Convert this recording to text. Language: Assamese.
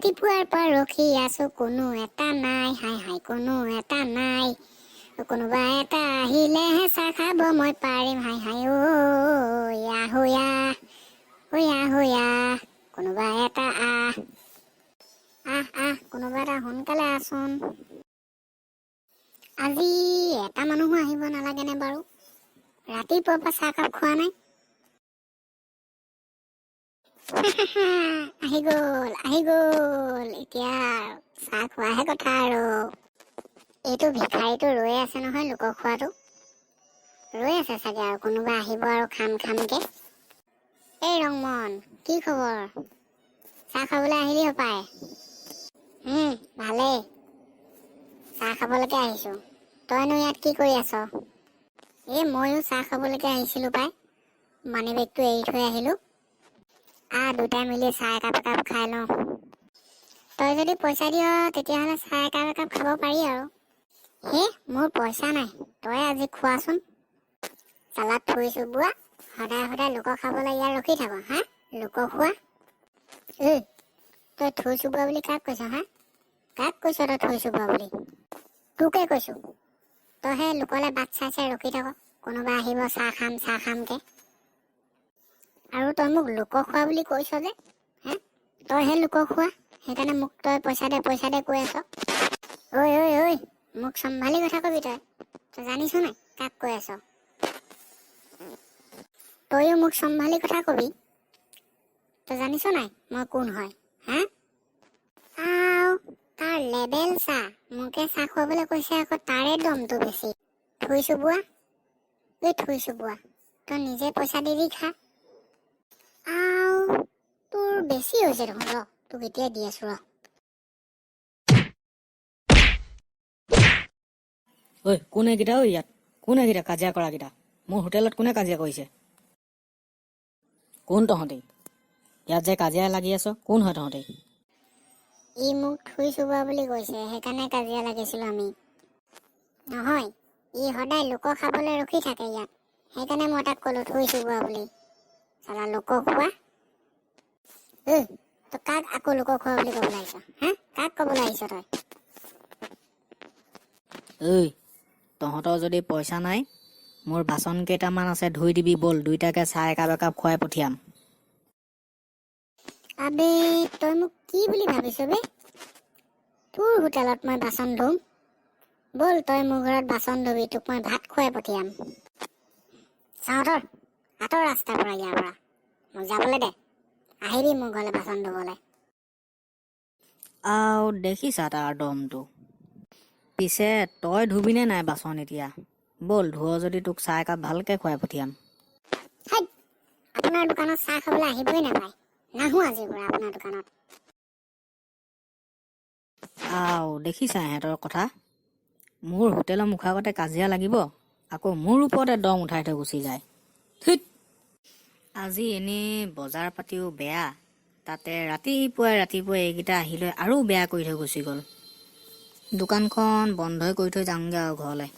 ৰাতিপুৱাৰ পৰা ৰখি আছো, কোনো এটা নাই, হাই হাই কোনো এটা নাই। কোনোবা এটা আহিলেহে চাহ খাব মই পাৰিম, হাই হাই য়া হোয়া হোয়া হোয়া। কোনোবা এটা কোনোবা এটা সোনকালে আছোন। আজি এটা মানুহো আহিব নালাগেনে বাৰু? ৰাতিপুৱাৰ পৰা চাহকাপ খোৱা নাই। আহি গল এতিয়া চাহ খোৱাহে কথা আৰু। এইটো ভিখাৰীটো ৰৈ আছে নহয়, লোকক খোৱাটো ৰৈ আছে চাগে, আৰু কোনোবা আহিব আৰু খামকে। এই ৰংমন, কি খবৰ? চাহ খাবলৈ আহিলি হপায়? ভালেই। চাহ খাবলৈকে আহিছো। তইনো ইয়াত কি কৰি আছ? ময়ো চাহ খাবলৈকে আহিছিলো পাই। মানি বেগটো এৰি থৈ আহিলো। দুটাই মিলি চাহ একাপ খাই লওঁ। তই যদি পইচা দিয় তেতিয়াহ'লে চাহ একাপ খাব পাৰি আৰু। মোৰ পইচা নাই, তই আজি খোৱাচোন। চালাদ থৈছো বুৱা, সদায় লোক খাবলৈ ইয়াত ৰখি থাক, লোক খোৱা। তই থৈছো বুৱা বুলি কাক কৈছ, কাক কৈছ তই থৈছো বুৱা বুলি? তোকে কৈছো। তই সেই লোকলে বাট চাই ৰখি থাক, কোনোবা আহিব চাহ খামকে। আৰু তই মোক লোক খোৱা বুলি কৈছ যে, তইহে লোক খোৱা, সেইকাৰণে মোক তই পইচা দে কৈ আছ। ঐ মোক চম্ভালি কথা কবি। তই জানিছ নাই কাক কৈ আছ? তইও মোক চম্ভালি কথা কবি। তই জানিছ নাই মই কোন হয়? তাৰ লেবেল চা, মোকে চাহ খুৱাবলৈ কৈছে আকৌ, তাৰে দমটো বেছি। থৈছো বুৱা, তই নিজে পইচা দি খা। তোৰ বেছি হৈছে দেখোন, তোক এতিয়া দি আছো ৰ। কোন এইকেইটা? ইয়াত কোন এইকেইটা কাজিয়া কৰা কেইটা? মোৰ হোটেলত কোনে কাজিয়া কৰিছে? কোন তহঁতি? ইয়াত যে কাজিয়া লাগি আছ, কোন হয় তহঁতি? ই মোক থৈছো বুৱা বুলি কৈছে, সেইকাৰণে কাজিয়া লাগিছিলো আমি। নহয়, ই সদায় লোক খাবলৈ ৰখি থাকে ইয়াত, সেইকাৰণে মই তাক কলো থৈছো বুৱা বুলি। চালা লোক খোৱা। তই কাক আকৌ লোক খোৱা বুলি কবলৈ আহিছ? কাক কবলৈ আহিছ তই? তহঁতৰ যদি পইচা নাই, মোৰ বাচন কেইটামান আছে ধুই দিবি, বল দুইটাকে চাহ একাপ খুৱাই পঠিয়াম। আবে তই মোক কি বুলি ভাবিছ বে? তোৰ হোটেলত মই বাচন ধুম? বল তই মোৰ ঘৰত বাচন ধুবি, তোক মই ভাত খুৱাই পঠিয়াম। চাওঁতৰ আঁতৰ ৰাস্তাৰ পৰা, ইয়াৰ পৰা মোক যাবলৈ দে। আহিবি মোৰ ঘৰলৈ বাচন ধুবলৈ। দেখিছা তাৰ দমটো। পিছে তই ধুবিনে নাই বাচন এতিয়া? বল ধুৱ যদি তোক চাহ একাপ ভালকে খুৱাই পঠিয়াম। আপোনাৰ দোকানত চাহ খাবলৈ আহিবই নাপায়, নাহো আজিৰ পৰা আপোনাৰ দোকানত। দেখিছা ইহঁতৰ কথা। মোৰ হোটেলৰ মুখৰ আগতে কাজিয়া লাগিব, আকৌ মোৰ ওপৰতে দম উঠাই থৈ গুচি যায়। আজি এনেই বজাৰ পাতিও বেয়া, তাতে ৰাতিপুৱাই এইকেইটা আহি লৈ আৰু বেয়া কৰি থৈ গুচি গ'ল। দোকানখন বন্ধই কৰি থৈ যাওঁগে আৰু ঘৰলৈ।